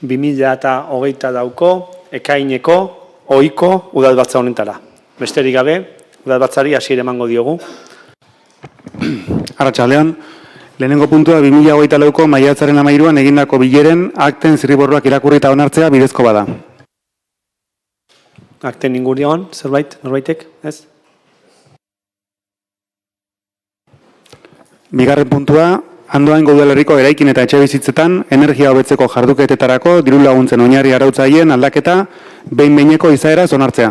2020 dauko ekaineko ohiko udalbatza honetara. Besterik gabe, udalbatzari hasiera emango diogu. Arratsaldeon, lehenengo puntua 2024ko maiatzaren 13an egindako bileren akten zirriborroak irakurri eta onartzea bidezko bada. Akten inguruan, norbaitek, ez? Bigarren puntua, Andoaingo udalerriko eraikin eta etxebizitzetan energia hobetzeko jarduketetarako diru laguntzen oinarri arautzaileen aldaketa behin-behineko izaeraz onartzea.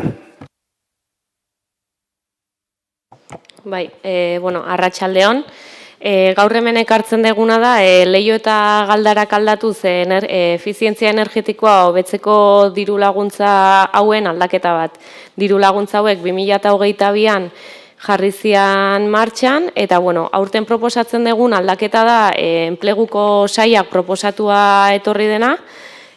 Bai, arratsaldeon. Gaur hemen ekartzen deguna da, Leio eta Galdarak aldatuz efizientzia energetikoa hobetzeko diru laguntza hauen aldaketa bat. Diru laguntza hauek 2022an jarri zian martxan, eta aurten proposatzen dugun aldaketa da enpleguko sailak proposatua etorri dena,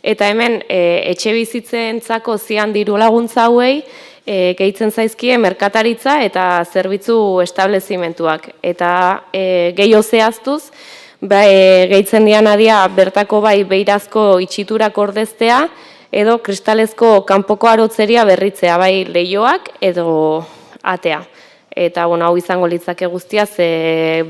eta hemen etxe bizitzentzako zian diru laguntza hauei gehitzen zaizkie merkataritza eta zerbitzu establezimentuak. Eta gehiago zehaztuz, gehitzen dianadia bertako bai beirazko itxiturak ordeztea, edo kristalezko kanpoko arotzeria berritzea, bai leihoak edo atea. Eta hau izango litzake guztia,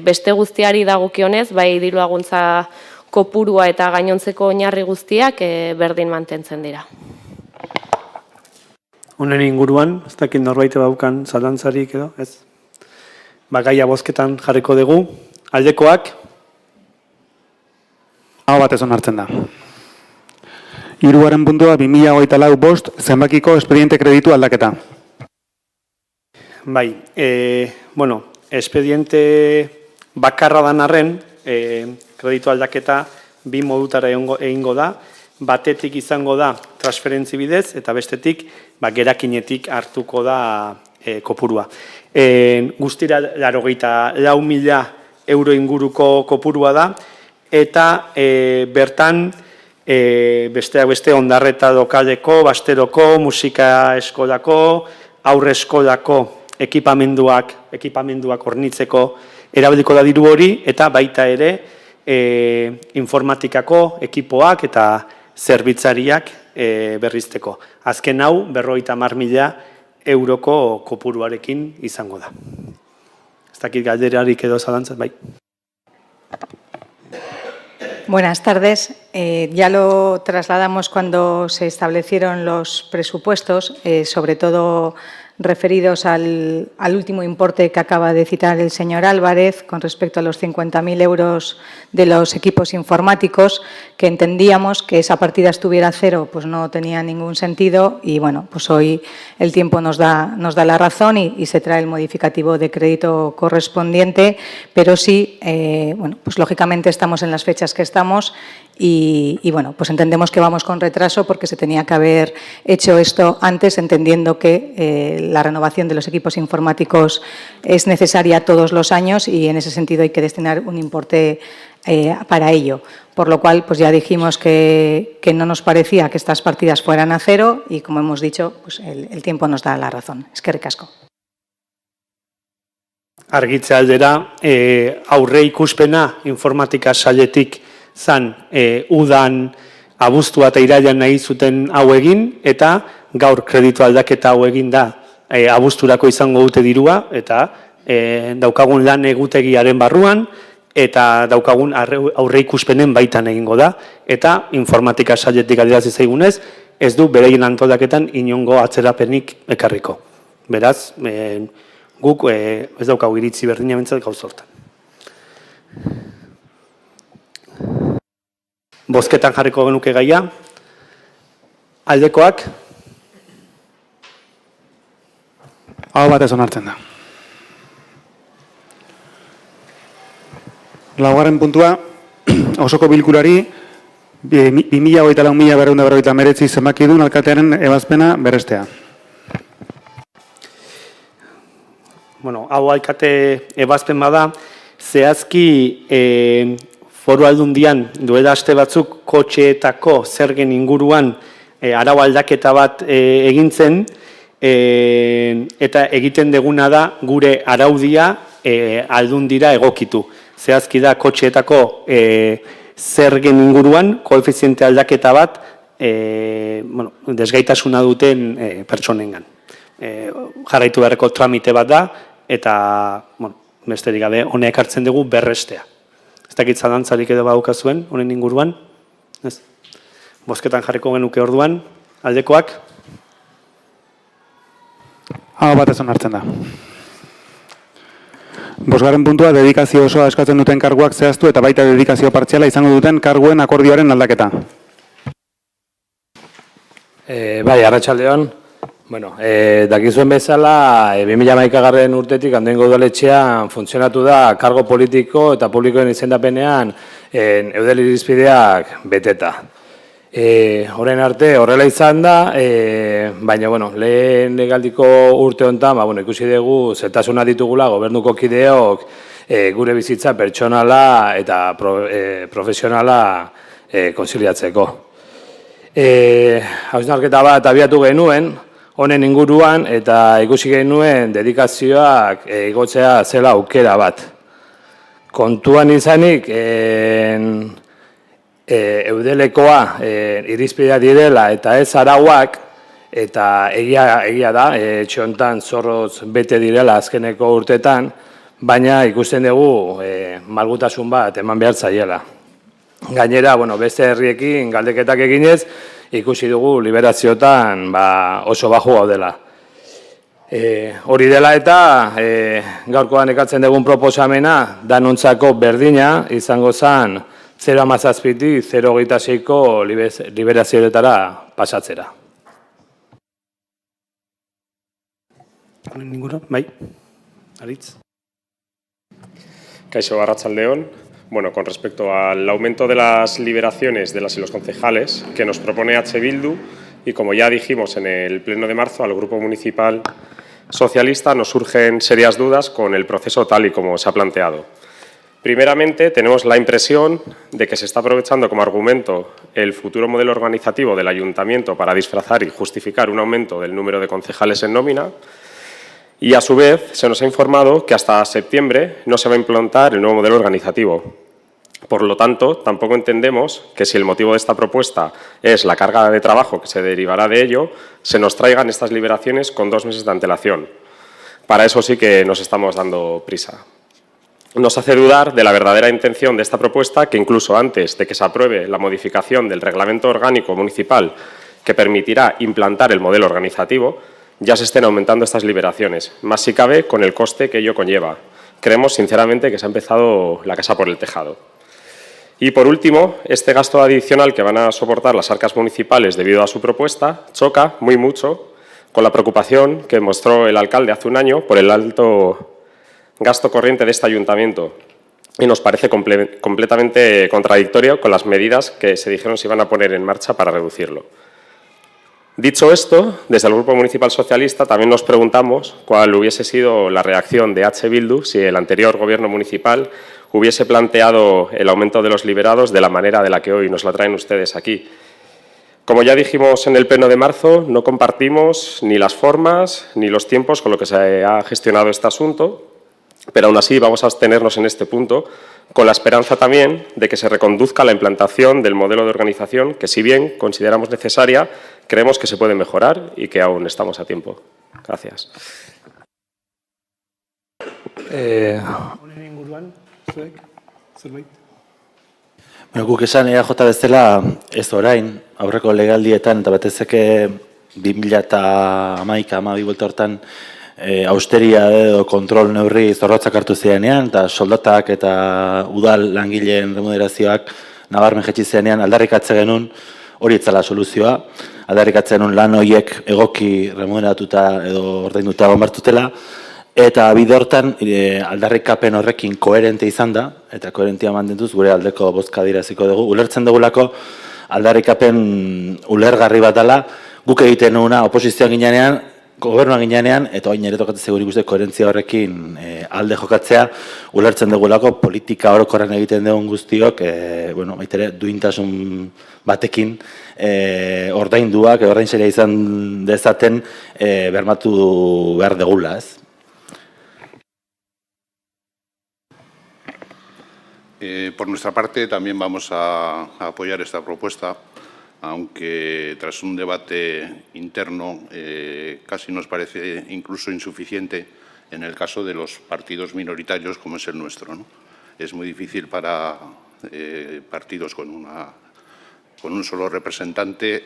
beste guztiari dagokionez, bai diru laguntza kopurua eta gainontzeko oinarri guztiak berdin mantentzen dira. Honen inguruan, ez dakit norbaite baukan zalantzarik edo, ez? Gaia bozketan jarriko dugu. Aldekoak? Aho batez onartzen da. Hirugarren puntua 2024 zenbakiko espediente kreditu aldaketa. Bai, espediente bakarra dan arren, kreditu aldaketa bi modutara egingo da. Batetik izango da transferentzi bidez, eta bestetik gerakinetik hartuko da kopurua. Guztira 84.000 euro inguruko kopurua da, eta bertan beste ondarreta dokaleko, basteroko, musika eskolako, aurre eskolako ekipamenduak hornitzeko erabiliko da diru hori, eta baita ere informatikako ekipoak eta zerbitzariak berrizteko. Azken hau, 50.000 euroko kopuruarekin izango da. Ez dakit galderarik edo zalantzat, bai. Buenas tardes. Ya lo trasladamos cuando se establecieron los presupuestos, sobre todo referidos al último importe que acaba de citar el señor Álvarez con respecto a los 50.000 euros de los equipos informáticos, que entendíamos que esa partida estuviera a cero, pues no tenía ningún sentido, y pues hoy el tiempo nos da la razón y se trae el modificativo de crédito correspondiente, pero sí, pues lógicamente estamos en las fechas que estamos y pues entendemos que vamos con retraso porque se tenía que haber hecho esto antes, entendiendo que la renovación de los equipos informáticos es necesaria todos los años y en ese sentido hay que destinar un importe para ello. Por lo cual, pues ya dijimos que no nos parecía que estas partidas fueran a cero y, como hemos dicho, pues el tiempo nos da la razón. Eskerrik asko. Argitze aldera, aurre ikuspena informatika sailetik zan udan abuztua eta irailean nahi zuten hau egin, eta gaur kreditu aldaketa hau egin da abuzturako izango dute dirua, eta daukagun lan egutegiaren barruan, eta daukagun aurre ikuspenen baitan egingo da, eta informatika sailetik adierazi zaigunez, ez du bereien antolaketan inongo atzerapenik ekarriko. Beraz, guk ez daukagu iritzi berdina bentzat gauz hortan. Bozketan jarriko genuke gaia. Aldekoak? Aho batez onartzen da. Laugarren puntua, osoko bilkurari 2024.249 zenbakidun alkatearen ebazpena berrestea. Hau alkate ebazpen bada, zehazki Foru Aldundian duela aste batzuk kotxeetako zergen inguruan arau aldaketa bat egintzen, eta egiten deguna da gure araudia Aldundira egokitu. Zehazki da kotxeetako zergen inguruan koefiziente aldaketa bat desgaitasuna duten pertsonengan. Jarraitu beharreko tramite bat da, eta besterik gabe honek hartzen dugu berrestea. Ez dakit zalantzarik edo badukazuen honen inguruan. Bozketan jarriko genuke orduan, aldekoak. Hau batez onartzen da. Bosgarren puntua, dedikazio osoa eskatzen duten karguak zehaztu eta baita dedikazio partziala izango duten karguen akordioaren aldaketa. Bai, arratsaldeon. Dakizuen bezala, 2011 urtetik Andoaingo udaletxean funtzionatu da kargo politiko eta publikoen izendapenean eudel irizpideak beteta. Horren arte horrela izan da, baina lehen legaldiko urte honetan ikusi dugu zertasuna ditugula gobernuko kideok gure bizitza pertsonala eta profesionala konziliatzeko. Hausnarketa bat abiatu genuen, honen inguruan eta ikusi genuen dedikazioak igotzea zela aukera bat. Kontuan izanik, eudelekoa irizpidea direla eta ez arauak, eta egia da, etxe honetan zorroz bete direla azkeneko urtetan, baina ikusten dugu malgutasun bat eman behar zaiela. Gainera, beste herriekin galdeketak eginez, ikusi dugu liberaziotan oso baju gaudela. Hori dela eta gaurkoan ekartzen dugun proposamena danontzako berdina izango zen 0,17tik 0,26ko liberazioetara pasatzera. Ninguna? Bai, Aritz. Kaixo, arratsaldeon. Con respecto al aumento de las liberaciones de las y los concejales que nos propone H. Bildu, y como ya dijimos en el pleno de marzo, al Grupo Municipal Socialista nos surgen serias dudas con el proceso tal y como se ha planteado. Primeramente, tenemos la impresión de que se está aprovechando como argumento el futuro modelo organizativo del Ayuntamiento para disfrazar y justificar un aumento del número de concejales en nómina. Y, a su vez, se nos ha informado que hasta septiembre no se va a implantar el nuevo modelo organizativo. Por lo tanto, tampoco entendemos que si el motivo de esta propuesta es la carga de trabajo que se derivará de ello, se nos traigan estas liberaciones con 2 meses de antelación. Para eso sí que nos estamos dando prisa. Nos hace dudar de la verdadera intención de esta propuesta, que incluso antes de que se apruebe la modificación del Reglamento Orgánico Municipal que permitirá implantar el modelo organizativo, ya se estén aumentando estas liberaciones, más si cabe con el coste que ello conlleva. Creemos, sinceramente, que se ha empezado la casa por el tejado. Y, por último, este gasto adicional que van a soportar las arcas municipales debido a su propuesta choca mucho con la preocupación que mostró el alcalde hace un año por el alto gasto corriente de este ayuntamiento, y nos parece completamente contradictorio con las medidas que se dijeron se iban a poner en marcha para reducirlo. Dicho esto, desde el Grupo Municipal Socialista también nos preguntamos cuál hubiese sido la reacción de H. Bildu si el anterior Gobierno municipal hubiese planteado el aumento de los liberados de la manera de la que hoy nos la traen ustedes aquí. Como ya dijimos en el pleno de marzo, no compartimos ni las formas ni los tiempos con lo que se ha gestionado este asunto, pero aún así vamos a abstenernos en este punto, con la esperanza también de que se reconduzca la implantación del modelo de organización que, si bien consideramos necesaria, creemos que se puede mejorar y que aún estamos a tiempo. Gracias. Guk esan EAJ bezala ez orain, aurreko legaldietan eta batezeke 2011-12 buelta hortan austeria edo kontrol neurri zorrotzak hartu zirenean eta soldatak eta udal langileen remunerazioak nabarmen jaitsi zirenean aldarrikatze genuen hori etzala soluzioa, aldarrikatze genuen lan horiek egoki remuneratuta edo ordainduta egon eta bide hortan aldarrikapen horrekin koherente izan da, eta koherentia mantenduz gure aldeko bozka adieraziko dugu. Ulertzen dugulako aldarrikapen ulergarri bat dela, guk egiten duguna oposizioan ginean, gobernuan ginean, eta oin ere tokatzen zegoen ikuste koherentzia horrekin alde jokatzea, ulertzen dugulako politika orokorren egiten dugun guztiok, baitere duintasun batekin ordainduak, ordainsaria izan dezaten bermatu behar degula, ez? Por nuestra parte, también vamos a apoyar esta propuesta, aunque tras un debate interno casi nos parece incluso insuficiente en el caso de los partidos minoritarios como es el nuestro, ¿no? Es muy difícil para partidos con un solo representante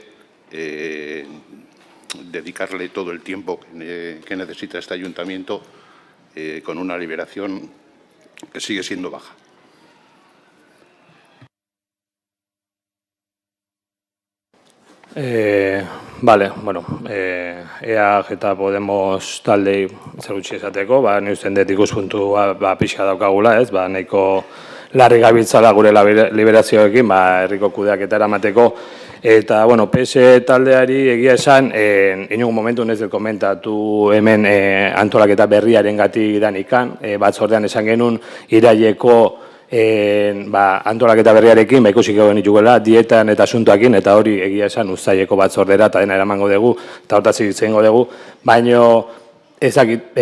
dedicarle todo el tiempo que necesita este ayuntamiento con una liberación que sigue siendo baja. Bale, bueno, EAJ eta Podemos taldei zer gutxi esateko, ni usten dut ikuspuntua pixka daukagula, ez, nahiko larri gabiltzala gure liberazioekin, herriko kudeaketa eramateko, eta, bueno, PS taldeari egia esan, inungo momentu ez dut komentatu hemen antolaketa berriaren gati danikan, batzordean esan genuen iraileko antolaketa berriarekin, ikusiko genitugela, dietan eta asuntoakin, eta hori egia esan uztaileko batzordera, eta dena eramango dugu, eta hortaz izango dugu, baino ezakit,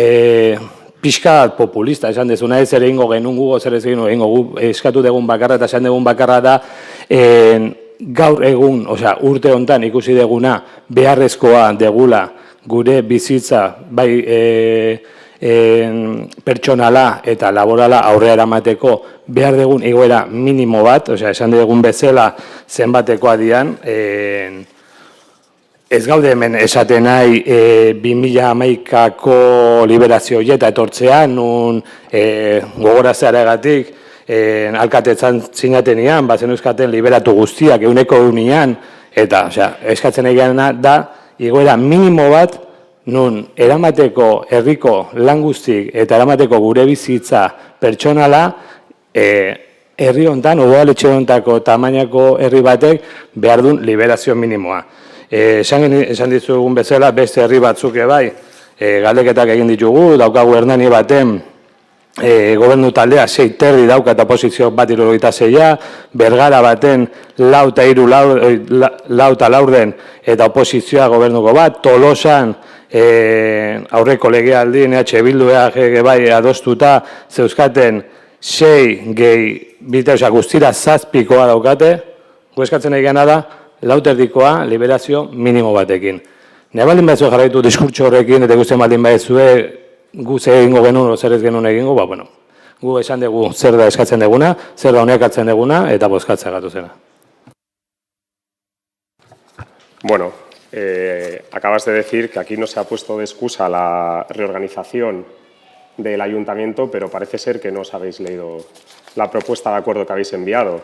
pixka populista esan dezuna, ez ere ingo genuen gugo, zer ez genuen gu, eskatu dugun bakarra, eta esan dugun bakarra da, gaur egun, osea, urte hontan ikusi deguna, beharrezkoa degula gure bizitza, bai, pertsonala eta laborala aurrera eramateko behar dugun igoera minimo bat, osea, esan dugun bezala zenbatekoa dian, ez gaude hemen esaten nahi 2011ko liberazio eta etortzea, nun gogorazearegatik alkatetzan zinatenean, bazen euskaten liberatu guztiak, euneko eunian, eta, osea, eskatzen egian da, igoera minimo bat, nun eramateko herriko lan guztik eta eramateko gure bizitza pertsonala herri hontan, udaletxe hontako tamainako herri batek behar duen liberazio minimoa. Esan dizugun bezala beste herri batzuk bai, galdeketak egin ditugu, daukagu Hernani baten gobernu taldea 6 terdi dauka eta oposizio bat 76, Bergara baten 4 eta 4 laurden eta oposizioa gobernuko bat, Tolosan aurreko legealdien EH Bildu EAG bai adostuta zeuzkaten 6 gehi biteusa guztira 7koa daukate, eskatzen egana da 4 erdikoa liberazio minimo batekin. Ne baldin batzue jarraitu diskurtso horrekin eta ikusten baldin batzue gu zer egingo genuen o zer ez genuen egingo, bueno, gu esan dugu zer da eskatzen duguna, zer da honek hartzen duguna eta bozkatzea gatu zena. Bueno, acabas de decir que aquí no se ha puesto de excusa la reorganización del ayuntamiento, pero parece ser que no os habéis leído la propuesta de acuerdo que habéis enviado.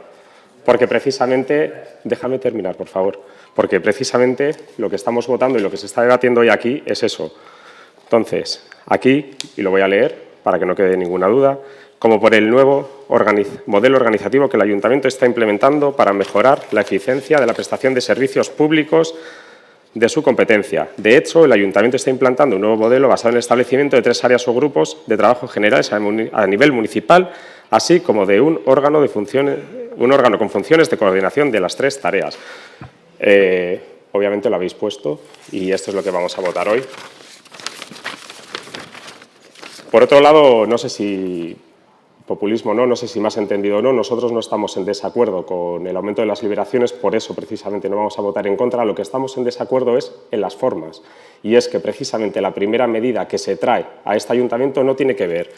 Porque precisamente, déjame terminar, por favor, porque precisamente lo que estamos votando y lo que se está debatiendo hoy aquí es eso. Entonces, aquí, y lo voy a leer para que no quede ninguna duda, como por el nuevo modelo organizativo que el ayuntamiento está implementando para mejorar la eficiencia de la prestación de servicios públicos de su competencia. De hecho, el ayuntamiento está implantando un nuevo modelo basado en el establecimiento de 3 áreas o grupos de trabajo generales a nivel municipal, así como de un órgano con funciones de coordinación de las 3 tareas. Obviamente lo habéis puesto y esto es lo que vamos a votar hoy. Por otro lado, no sé si populismo no sé si me has entendido o no, nosotros no estamos en desacuerdo con el aumento de las liberaciones, por eso precisamente no vamos a votar en contra. Lo que estamos en desacuerdo es en las formas, y es que precisamente la primera medida que se trae a este ayuntamiento no tiene que ver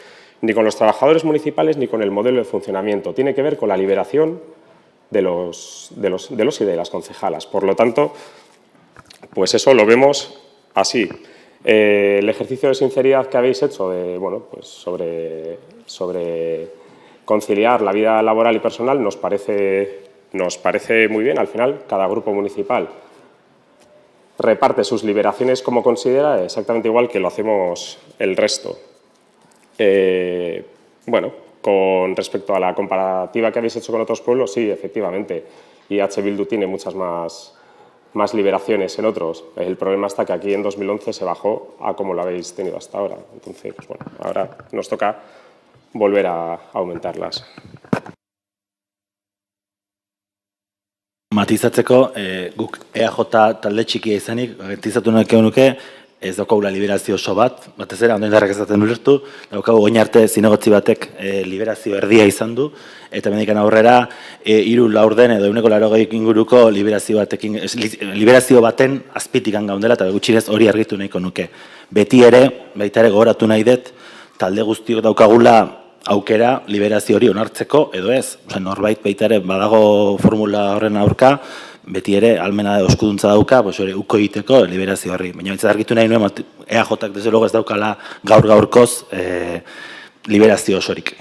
ni con los trabajadores municipales ni con el modelo de funcionamiento, tiene que ver con la liberación de los y de las concejalas. Por lo tanto, pues eso lo vemos así. El ejercicio de sinceridad que habéis hecho pues sobre conciliar la vida laboral y personal nos parece muy bien. Al final, cada grupo municipal reparte sus liberaciones como considera, exactamente igual que lo hacemos el resto. Bueno, con respecto a la comparativa que habéis hecho con otros pueblos, sí, efectivamente, IH Bildu tiene muchas más liberaciones en otros. El problema está que aquí en 2011 se bajó a como lo habéis tenido hasta ahora. Entonces, pues bueno, ahora nos toca volver a aumentarlas. Matizatzeko, guk EAJ talde txikia izanik, garantizatu nuke ez daukagula liberazio oso bat, batez ere, ondoindarrak ezaten ulertu, daukagu oin arte zinegotzi batek liberazio erdia izan du, eta mendikan aurrera, 3/4 edo 180 inguruko liberazio baten azpitikan gaundela, eta gutxinez hori argitu nahiko nuke. Beti ere, baita ere gogoratu nahi dut, talde guztiok daukagula aukera liberazio hori onartzeko, edo ez. Norbait baita ere badago formula horren aurka, beti ere almena oskuduntza dauka, uko egiteko liberazio horri. Baina bintzat argitu nahi nuen, EAJak desde luego ez daukala gaur-gaurkoz liberazio osorik.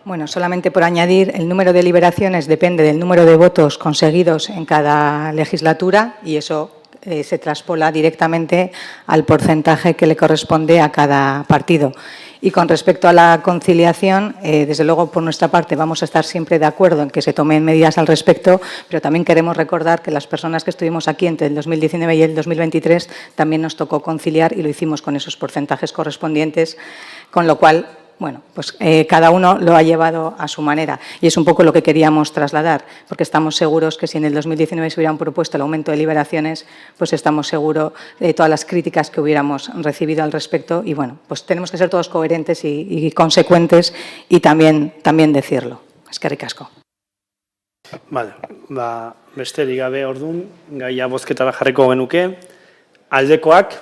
Bueno, solamente por añadir, el número de liberaciones depende del número de votos conseguidos en cada legislatura y eso se traspola directamente al porcentaje que le corresponde a cada partido. Y con respecto a la conciliación, desde luego por nuestra parte vamos a estar siempre de acuerdo en que se tomen medidas al respecto, pero también queremos recordar que las personas que estuvimos aquí entre el 2019 y el 2023 también nos tocó conciliar y lo hicimos con esos porcentajes correspondientes, con lo cual, bueno, pues cada uno lo ha llevado a su manera y es un poco lo que queríamos trasladar, porque estamos seguros que si en el 2019 se hubieran propuesto el aumento de liberaciones, pues estamos seguros de todas las críticas que hubiéramos recibido al respecto y bueno, pues tenemos que ser todos coherentes y consecuentes y también decirlo. Eskerrik asko. Vale, besterik gabe ordun, gaia bozketara jarriko genuke. Aldekoak,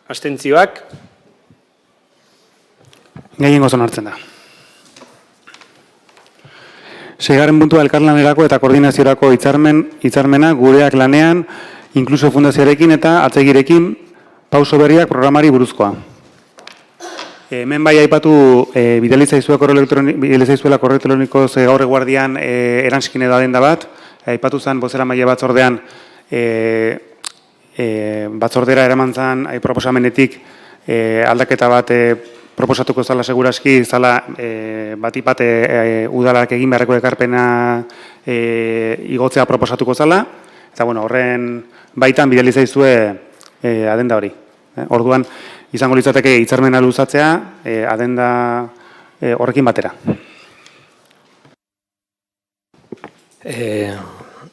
abstentzioak, Gehiengo onartzen da. 6. puntua elkarlanerako eta koordinaziorako hitzarmena gureak lanean, inkluso fundazioarekin eta atzegirekin pauso berriak programari buruzkoa. Hemen bai aipatu bidali zaizuela korreo elektronikoz gaur eguerdian eranskine da denda bat, aipatu zen bozeramaile batzordean batzordera eraman zen proposamenetik aldaketa bat proposatuko zala seguraski, zala batipat udalak egin beharreko ekarpena igotzea proposatuko zala, eta bueno, horren baitan bidali zaizue adenda hori. Orduan, izango litzateke hitzarmena luzatzea adenda horrekin batera.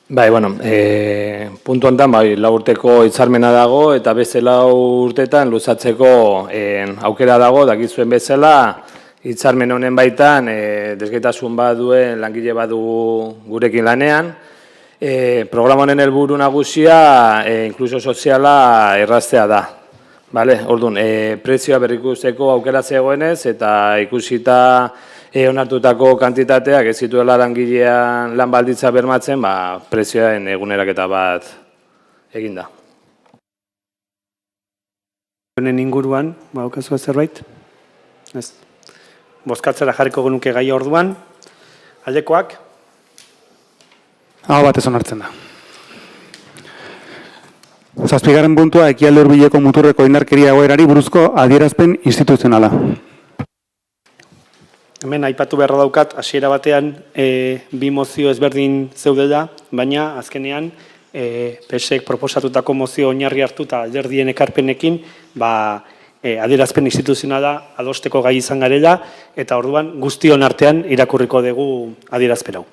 Bai, bueno, puntu honetan, bai, 4 urteko hitzarmena dago eta beste 4 urtetan luzatzeko aukera dago, dakizuen bezala, hitzarmen honen baitan desgaitasun bat duen langile bat dugu gurekin lanean. Programa honen helburu nagusia inklusio soziala erraztea da. Orduan, prezioa berrikusteko aukera zegoenez eta ikusita onartutako kantitateak ez zituela langilean lan balditza bermatzen, prezioaren eguneraketa bat eginda. Honen inguruan, okazu zerbait? Ez. Bozkatzera jarriko genuke gaia orduan. Aldekoak? Hau batez onartzen da. 7. puntua Ekialde Hurbileko muturreko indarkeria egoerari buruzko adierazpen instituzionala. Hemen aipatu beharra daukat, hasiera batean bi mozio ezberdin zeudela, baina azkenean PSek proposatutako mozio oinarri hartu eta alderdien ekarpenekin adierazpen instituzionala adosteko gai izan garela eta orduan guztion artean irakurriko dugu adierazpen hau.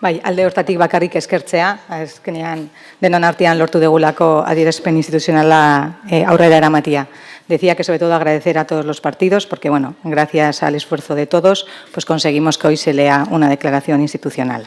Bai, alde hortatik bakarrik eskertzea, azkenean denon artean lortu degulako adierazpen instituzionala aurrera eramatia. Decía que sobre todo agradecer a todos los partidos porque, bueno, gracias al esfuerzo de todos, pues conseguimos que hoy se lea una declaración institucional.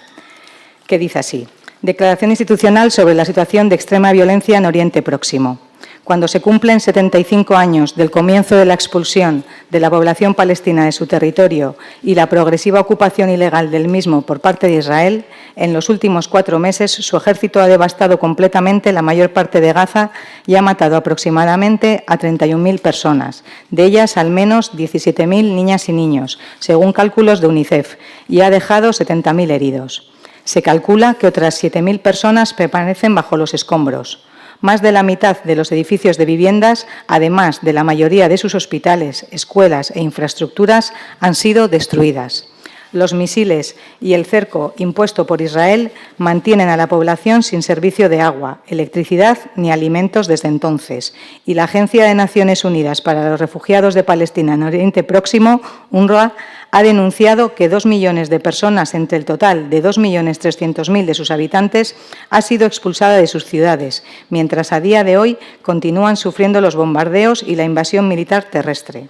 Que dice así: Declaración institucional sobre la situación de extrema violencia en Oriente Próximo. Cuando se cumplen 75 años del comienzo de la expulsión de la población palestina de su territorio y la progresiva ocupación ilegal del mismo por parte de Israel, en los últimos 4 meses su ejército ha devastado completamente la mayor parte de Gaza y ha matado aproximadamente a 31.000 personas, de ellas al menos 17.000 niñas y niños, según cálculos de UNICEF, y ha dejado 70.000 heridos. Se calcula que otras 7.000 personas permanecen bajo los escombros. Más de la mitad de los edificios de viviendas, además de la mayoría de sus hospitales, escuelas e infraestructuras, han sido destruidas. Los misiles y el cerco impuesto por Israel mantienen a la población sin servicio de agua, electricidad ni alimentos desde entonces. Y la Agencia de Naciones Unidas para los Refugiados de Palestina en Oriente Próximo, UNRWA, ha denunciado que 2 millones de personas, entre el total de 2.300.000 de sus habitantes, ha sido expulsada de sus ciudades, mientras a día de hoy continúan sufriendo los bombardeos y la invasión militar terrestre.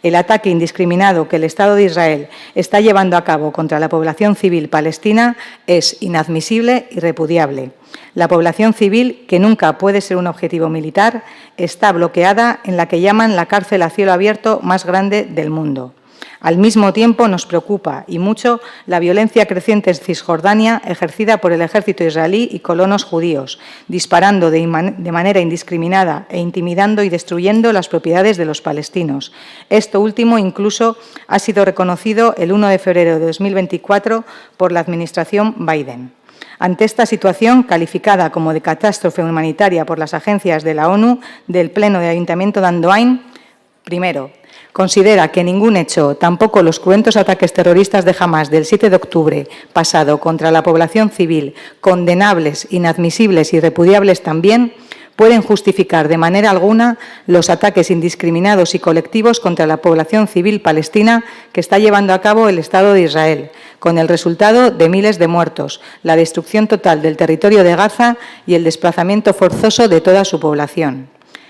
El ataque indiscriminado que el Estado de Israel está llevando a cabo contra la población civil palestina es inadmisible y repudiable. La población civil, que nunca puede ser un objetivo militar, está bloqueada en la que llaman la cárcel a cielo abierto más grande del mundo. Al mismo tiempo, nos preocupa y mucho la violencia creciente en Cisjordania ejercida por el ejército israelí y colonos judíos, disparando de manera indiscriminada e intimidando y destruyendo las propiedades de los palestinos. Esto último incluso ha sido reconocido el 1 de febrero de 2024 por la administración Biden. Ante esta situación, calificada como de catástrofe humanitaria por las agencias de la ONU, del Pleno de Ayuntamiento de Andoain, primero, considera que ningún hecho, tampoco los cruentos ataques terroristas de Hamás del 7 de octubre pasado contra la población civil, condenables, inadmisibles y repudiables también, pueden justificar de manera alguna los ataques indiscriminados y colectivos contra la población civil palestina que está llevando a cabo el Estado de Israel, con el resultado de miles de muertos, la destrucción total del territorio de Gaza y el desplazamiento forzoso de toda su población.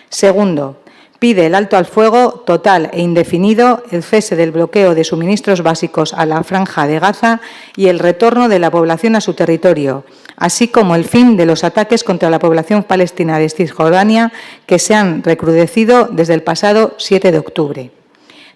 Segundo, pide el alto al fuego total e indefinido, el cese del bloqueo de suministros básicos a la franja de Gaza y el retorno de la población a su territorio, así como el fin de los ataques contra la población palestina de Cisjordania que se han recrudecido desde el pasado 7 de octubre.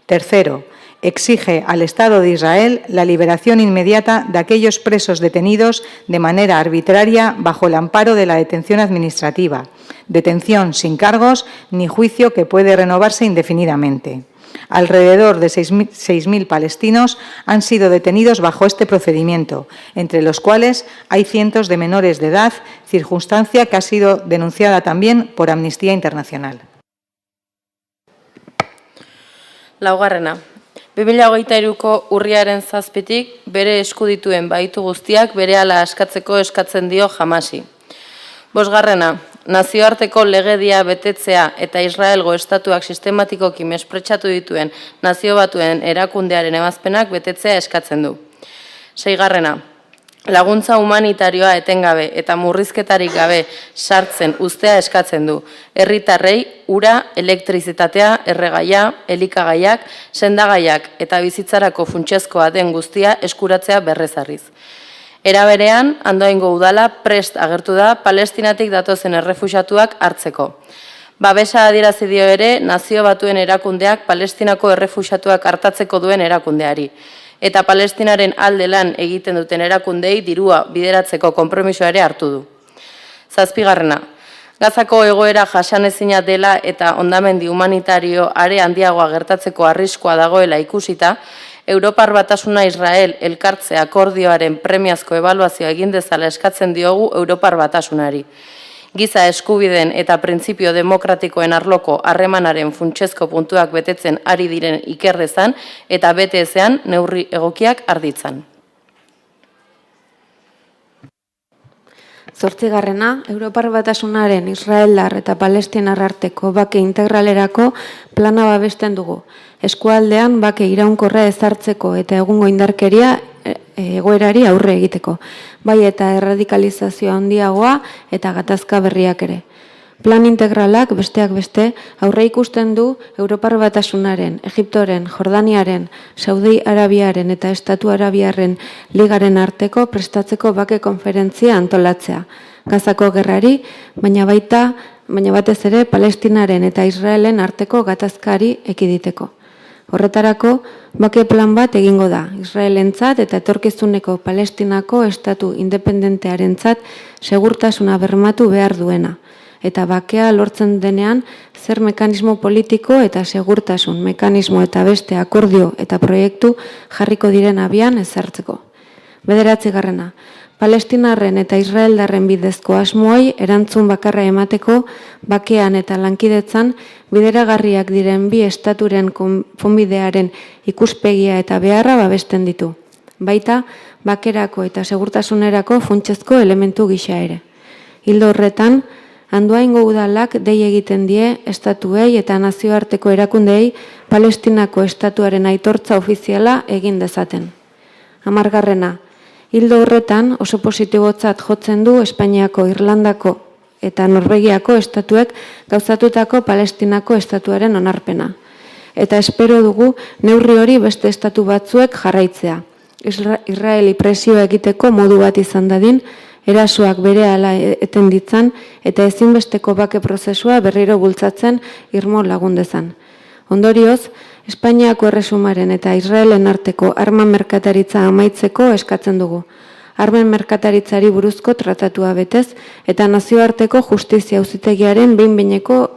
Tercero, exige al Estado de Israel la liberación inmediata de aquellos presos detenidos de manera arbitraria bajo el amparo de la detención administrativa, detención sin cargos ni juicio que puede renovarse indefinidamente. Alrededor de 6.000 palestinos han sido detenidos bajo este procedimiento, entre los cuales hay cientos de menores de edad, circunstancia que ha sido denunciada también por Amnistía Internacional. Laugarrena. 2023ko urriaren 7tik bere esku dituen baitu guztiak berehala askatzeko eskatzen dio Hamasi. Bosgarrena, nazioarteko legedia betetzea eta Israelgo estatuak sistematikoki mespretxatu dituen nazio batuen erakundearen ebazpenak betetzea eskatzen du. Seigarrena, laguntza humanitarioa etengabe eta murrizketarik gabe sartzen uztea eskatzen du. Herritarrei ura, elektrizitatea, erregaia, elikagaiak, sendagaiak eta bizitzarako funtsezkoa den guztia eskuratzea berrezarriz. Era berean, Andoaingo udala prest agertu da Palestinatik datozen errefuxiatuak hartzeko. Babesa adierazi dio ere Nazio Batuen erakundeak Palestinako errefuxiatuak hartatzeko duen erakundeari. Eta Palestinaren alde lan egiten duten erakundei dirua bideratzeko konpromisoa ere hartu du. Zazpigarrena, Gazako egoera jasanezina dela eta hondamendi humanitario are handiagoa gertatzeko arriskua dagoela ikusita, Europar Batasuna Israel elkartze akordioaren premiazko ebaluazioa egin dezala eskatzen diogu Europar Batasunari. Giza eskubideen eta printzipio demokratikoen arloko harremanaren funtsezko puntuak betetzen ari diren ikerrezan eta bete ezean neurri egokiak arditzan. Zortzigarrena, Europar Batasunaren Israeldar eta Palestinar arteko bake integralerako plana babesten dugu. Eskualdean bake iraunkorra ezartzeko eta egungo indarkeria egoerari aurre egiteko, bai eta erradikalizazio handiagoa eta gatazka berriak ere. Plan integralak besteak beste aurre ikusten du Europar Batasunaren, Egiptoren, Jordaniaren, Saudi Arabiaren eta Estatu Arabiarren ligaren arteko prestatzeko bake konferentzia antolatzea. Gazako gerrari, baina batez ere Palestinaren eta Israelen arteko gatazkari ekiditeko. Horretarako, bake plan bat egingo da, Israelentzat eta etorkizuneko Palestinako estatu independentearentzat segurtasuna bermatu behar duena. Eta bakea lortzen denean, zer mekanismo politiko eta segurtasun mekanismo eta beste akordio eta proiektu jarriko diren abian ezartzeko. 9. Palestinarren eta Israeldarren bidezko asmoei erantzun bakarra emateko bakean eta lankidetzan bideragarriak diren bi estaturen konponbidearen ikuspegia eta beharra babesten ditu. baita bakerako eta segurtasunerako funtsezko elementu gisa ere. Ildo horretan, Andoaingo udalak dei egiten die estatuei eta nazioarteko erakundeei Palestinako estatuaren aitortza ofiziala egin dezaten. 10. Ildo horretan oso positibotzat jotzen du Espainiako, Irlandako eta Norvegiako estatuek gauzatutako Palestinako estatuaren onarpena. Eta espero dugu neurri hori beste estatu batzuek jarraitzea. Israeli presioa egiteko modu bat izan dadin, erasoak berehala eten ditzan eta ezinbesteko bake prozesua berriro bultzatzen irmo lagun dezan. Ondorioz, Espainiako erresumaren eta Israelen arteko arma merkataritza amaitzeko eskatzen dugu. Armen merkataritzari buruzko tratatua betez eta nazioarteko justizia auzitegiaren behin-behineko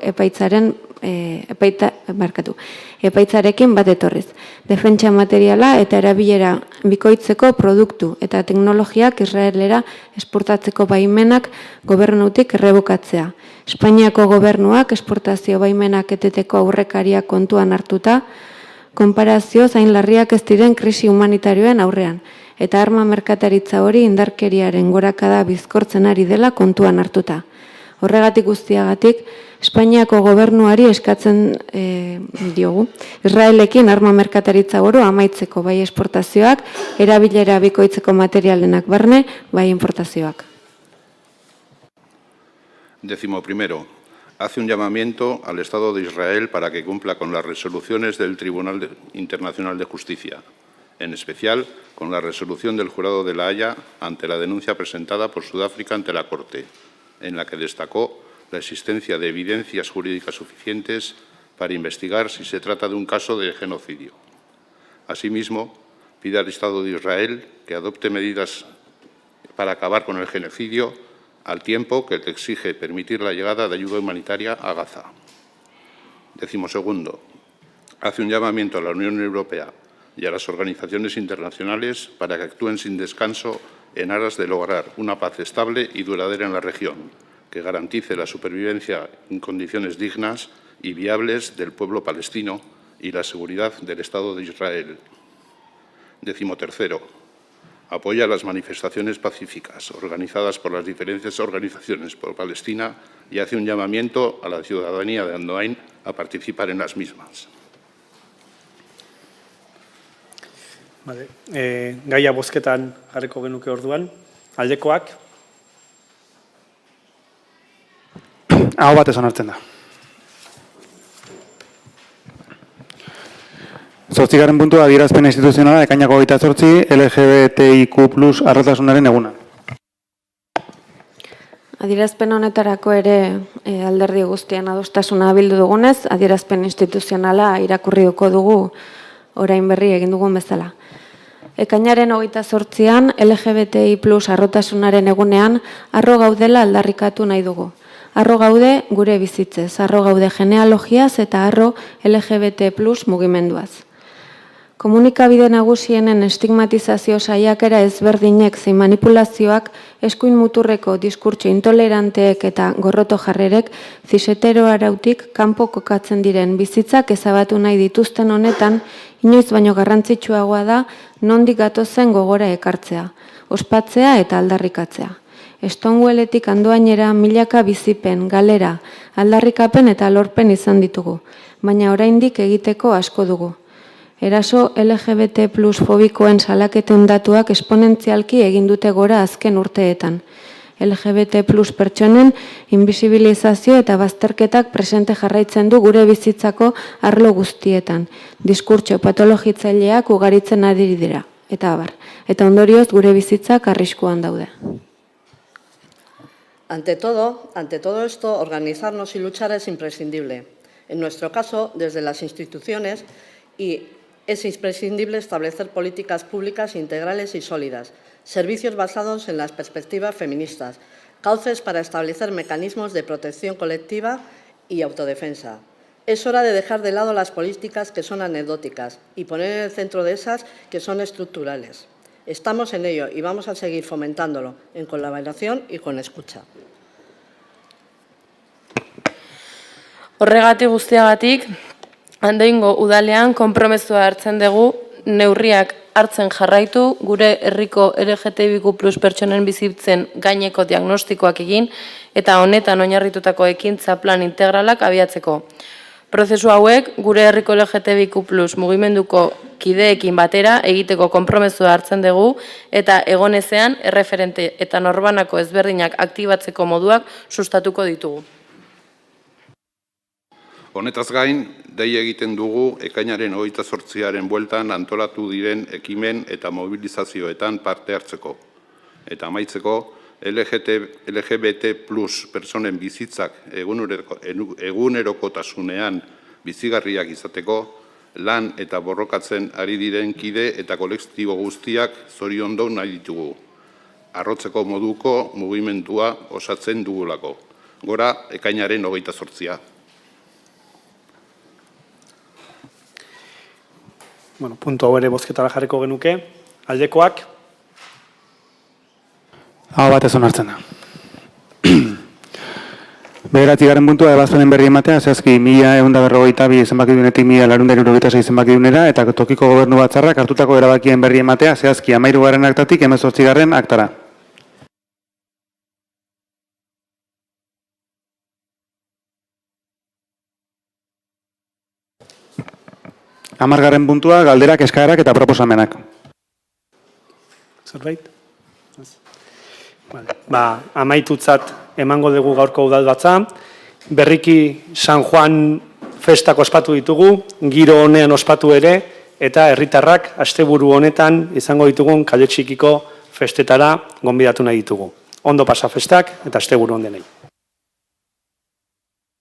epaitzarekin bat etorriz. Defentsa materiala eta erabilera bikoitzeko produktu eta teknologiak Israelera esportatzeko baimenak gobernutik errebukatzea. Espainiako gobernuak esportazio baimenak eteteko aurrekariak kontuan hartuta, konparazio zain larriak ez diren krisi humanitarioen aurrean, eta arma merkataritza hori indarkeriaren gorakada bizkortzen ari dela kontuan hartuta. Horregatik guztiagatik, Espainiako gobernuari eskatzen diogu. Israelekin arma merkataritza oro amaitzeko bai esportazioak, erabilera bikoitzeko materialenak barne, bai importazioak. 11. Hace un llamamiento al Estado de Israel para que cumpla con las resoluciones del Tribunal Internacional de Justicia, en especial con la resolución del Jurado de la Haya ante la denuncia presentada por Sudáfrica ante la Corte, en la que destacó la existencia de evidencias jurídicas suficientes para investigar si se trata de un caso de genocidio. Asimismo, pide al Estado de Israel que adopte medidas para acabar con el genocidio al tiempo que exige permitir la llegada de ayuda humanitaria a Gaza. 12. Hace un llamamiento a la Unión Europea y a las organizaciones internacionales para que actúen sin descanso en aras de lograr una paz estable y duradera en la región, que garantice la supervivencia en condiciones dignas y viables del pueblo palestino y la seguridad del Estado de Israel. 13. Apoya las manifestaciones pacíficas organizadas por las diferentes organizaciones por Palestina y hace un llamamiento a la ciudadanía de Andoain a participar en las mismas. Gaia bozketan jarriko genuke orduan. Aldekoak? Aho batez onartzen da. 8. puntua adierazpen instituzionala ekainako 28 LGBTIQ+ arrotasunaren eguna. Adierazpen honetarako ere alderdi guztien adostasuna bildu dugunez, adierazpen instituzionala irakurriko dugu orain berri egin dugun bezala. Ekainaren 28an LGBTI+ arrotasunaren egunean harro gaudela aldarrikatu nahi dugu. Harro gaude gure bizitzez, harro gaude genealogiaz eta harro LGBT+ mugimenduaz. Komunikabide nagusienen estigmatizazio saiakera ezberdinek zein manipulazioak eskuin muturreko diskurtso intoleranteek eta gorroto jarrerek zisetero arautik kanpo kokatzen diren bizitzak ezabatu nahi dituzten honetan, inoiz baino garrantzitsuagoa da nondik gatozen gogora ekartzea, ospatzea eta aldarrikatzea. Stonewalletik Andoainera milaka bizipen, galera, aldarrikapen eta lorpen izan ditugu, baina oraindik egiteko asko dugu. Eraso LGBT+ fobikoen salaketen datuak esponentzialki egin dute gora azken urteetan. LGBT+ pertsonen invisibilizazio eta bazterketak presente jarraitzen du gure bizitzako arlo guztietan. Diskurtso patologitzaileak ugaritzen ari dira, eta abar. Eta ondorioz gure bizitzak arriskuan daude. Ante todo esto, organizarnos y luchar es imprescindible. En nuestro caso, desde las instituciones, y es imprescindible establecer políticas públicas integrales y sólidas, servicios basados en las perspectivas feministas, cauces para establecer mecanismos de protección colectiva y autodefensa. Es hora de dejar de lado las políticas que son anecdóticas y poner en el centro de esas que son estructurales. Estamos en ello y vamos a seguir fomentándolo en colaboración y con escucha. Horregatik guztiagatik, Andoaingo udalean konpromezua hartzen dugu neurriak hartzen jarraitu, gure herriko LGTBIQ+ pertsonen bizitzen gaineko diagnostikoak egin eta honetan oinarritutako ekintza plan integralak abiatzeko. Prozesu hauek gure herriko LGTBIQ+ mugimenduko kideekin batera egiteko konpromezua hartzen dugu eta egonezean erreferente eta norbanako ezberdinak aktibatzeko moduak sustatuko ditugu. Honetaz gain, dei egiten dugu ekainaren 28. bueltan antolatu diren ekimen eta mobilizazioetan parte hartzeko. Eta amaitzeko, LGBT+ personen bizitzak egunerokotasunean bizigarriak izateko, lan eta borrokatzen ari diren kide eta kolektibo guztiak zoriondu nahi ditugu. Arrotzeko moduko mugimendua osatzen dugulako. Gora, ekainaren 28. Bueno, puntu hau ere bozketara jarriko genuke. Aldekoak? Hau batez onartzen da. Bederatzigarren puntua ebazpenen berri ematea, zehazki 1142 zenbakidunetik 1176 zenbakidunera eta tokiko gobernu batzarrak hartutako erabakien berri ematea, zehazki 13. aktatik 18. aktara. Hamargarren puntua, galderak, eskaerak eta proposamenak. Zerbait? Amaitutzat emango dugu gaurko udalbatza. Berriki San Juan festak ospatu ditugu, giro honean ospatu ere, eta herritarrak asteburu honetan izango ditugun kale txikiko festetara gonbidatu nahi ditugu. Ondo pasa festak eta asteburu on denei.